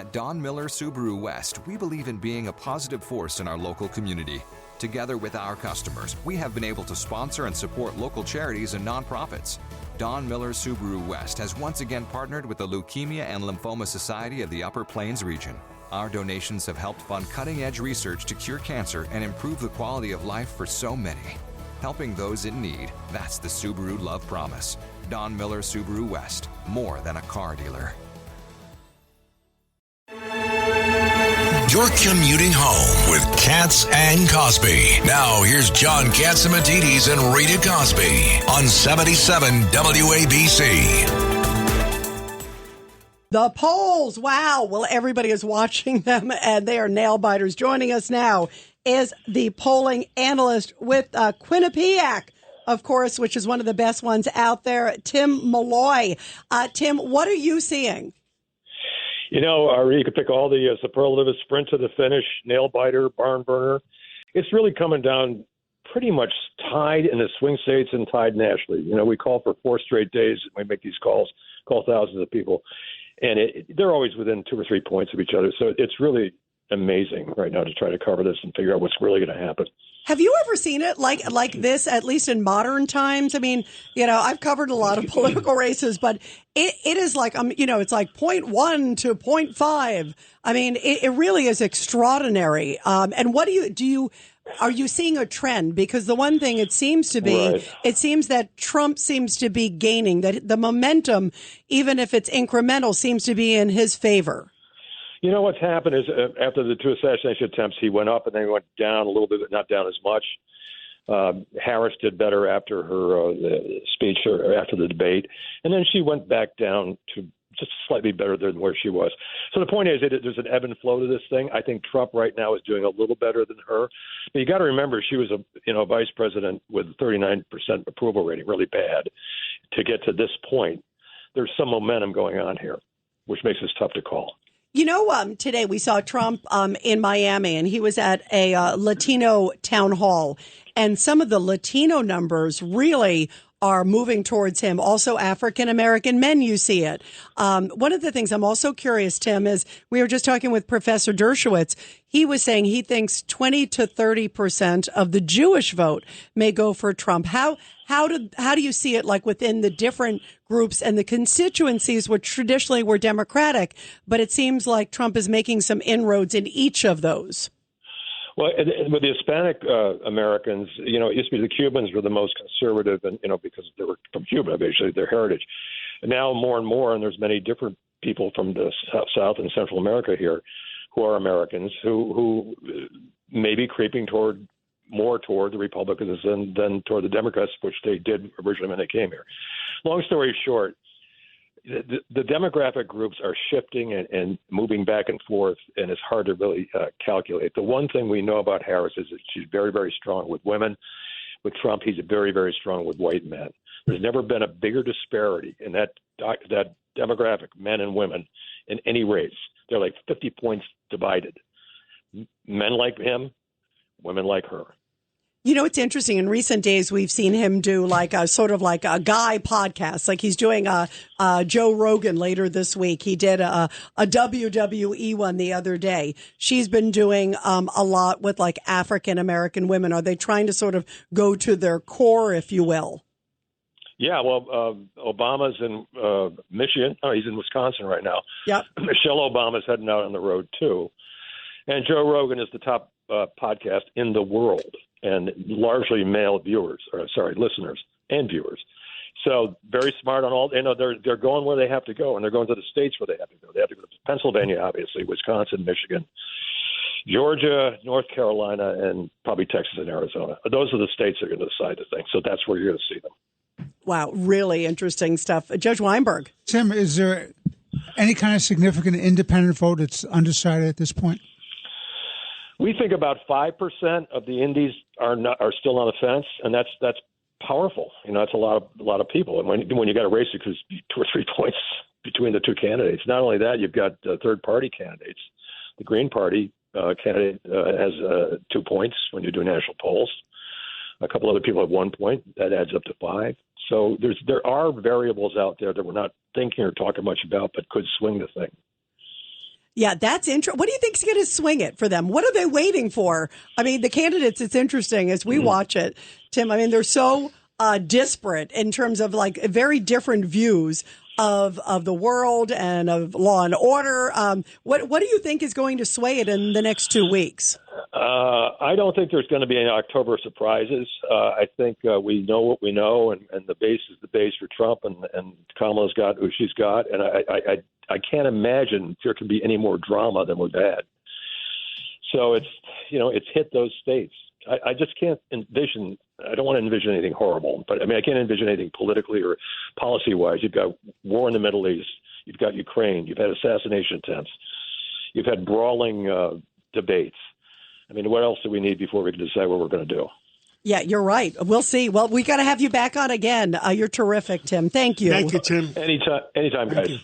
At Don Miller Subaru West, we believe in being a positive force in our local community. Together with our customers, we have been able to sponsor and support local charities and nonprofits. Don Miller Subaru West has once again partnered with the Leukemia and Lymphoma Society of the Upper Plains region. Our donations have helped fund cutting-edge research to cure cancer and improve the quality of life for so many. Helping those in need, that's the Subaru Love Promise. Don Miller Subaru West, more than a car dealer. You're commuting home with Katz and Cosby. Now, here's John Catsimatidis and Rita Cosby on 77 WABC. The polls, wow. Well, everybody is watching them, and they are nail-biters. Joining us now is the polling analyst with Quinnipiac, of course, which is one of the best ones out there, Tim Malloy. Tim, what are you seeing? You know, you could pick all the superlatives: sprint to the finish, nail-biter, barn burner. It's really coming down pretty much tied in the swing states and tied nationally. You know, we call for 4 straight days. We make these calls, call thousands of people. And they're always within 2 or 3 points of each other. So it's really amazing right now to try to cover this and figure out what's really going to happen. Have you ever seen it like this, at least in modern times? I mean, you know, I've covered a lot of political races, but it is like, you know, it's like 0.1 to 0.5. I mean, it really is extraordinary. And what are you seeing a trend? Because the one thing it seems to be, right, it seems that Trump seems to be gaining, that the momentum, even if it's incremental, seems to be in his favor. You know, what's happened is after the 2 assassination attempts, he went up and then he went down a little bit, but not down as much. Harris did better after her speech or after the debate. And then she went back down to just slightly better than where she was. So the point is there's an ebb and flow to this thing. I think Trump right now is doing a little better than her. But you got to remember, she was a vice president with 39% approval rating, really bad. To get to this point, there's some momentum going on here, which makes this tough to call. You know, today we saw Trump in Miami, and he was at a Latino town hall, and some of the Latino numbers really are moving towards him. Also, African-American men, you see it. One of the things I'm also curious, Tim, is we were just talking with Professor Dershowitz. He was saying he thinks 20 to 30% of the Jewish vote may go for Trump. How do you see it, like, within the different groups and the constituencies which traditionally were Democratic, but it seems like Trump is making some inroads in each of those? Well, with the Hispanic Americans, you know, it used to be the Cubans were the most conservative, and you know, because they were from Cuba, basically their heritage. And now more and more, and there's many different people from the South and Central America here who are Americans who may be creeping more toward the Republicans than toward the Democrats, which they did originally when they came here. Long story short, the demographic groups are shifting and moving back and forth, and it's hard to really calculate. The one thing we know about Harris is that she's very, very strong with women. With Trump, he's very, very strong with white men. There's never been a bigger disparity in that demographic, men and women, in any race. They're like 50 points divided. Men like him, women like her. You know, it's interesting. In recent days, we've seen him do like a sort of like a guy podcast. Like he's doing a Joe Rogan later this week. He did a WWE one the other day. She's been doing a lot with like African-American women. Are they trying to sort of go to their core, if you will? Yeah, well, Obama's in Michigan. Oh, he's in Wisconsin right now. Yep. Michelle Obama's heading out on the road, too. And Joe Rogan is the top podcast in the world, and largely male listeners and viewers. So very smart on all. You know, they're going where they have to go, and they're going to the states where they have to go. They have to go to Pennsylvania, obviously, Wisconsin, Michigan, Georgia, North Carolina, and probably Texas and Arizona. Those are the states that are going to decide the thing. So that's where you're going to see them. Wow, really interesting stuff. Judge Weinberg. Tim, is there any kind of significant independent vote that's undecided at this point? We think about 5% of the Indies are still on the fence, and that's powerful. You know, that's a lot of people. And when you got a race that goes 2 or 3 points between the two candidates, not only that, you've got third-party candidates. The Green Party candidate has 2 points when you do national polls. A couple other people have 1 point. That adds up to 5. So there are variables out there that we're not thinking or talking much about, but could swing the thing. Yeah, that's interesting. What do you think's going to swing it for them? What are they waiting for? I mean, the candidates, it's interesting as we watch it, Tim. I mean, they're so disparate in terms of like very different views of the world and of law and order. What do you think is going to sway it in the next 2 weeks? I don't think there's going to be any October surprises. I think we know what we know, and the base is the base for Trump, and Kamala's got who she's got, and I can't imagine there can be any more drama than we've had. So it's hit those states. I just can't envision. I don't want to envision anything horrible, but I mean I can't envision anything politically or policy-wise. You've got war in the Middle East. You've got Ukraine. You've had assassination attempts. You've had brawling debates. I mean, what else do we need before we can decide what we're going to do? Yeah, you're right. We'll see. Well, we got to have you back on again. You're terrific, Tim. Thank you. Thank you, Tim. Anytime, guys. Thank you.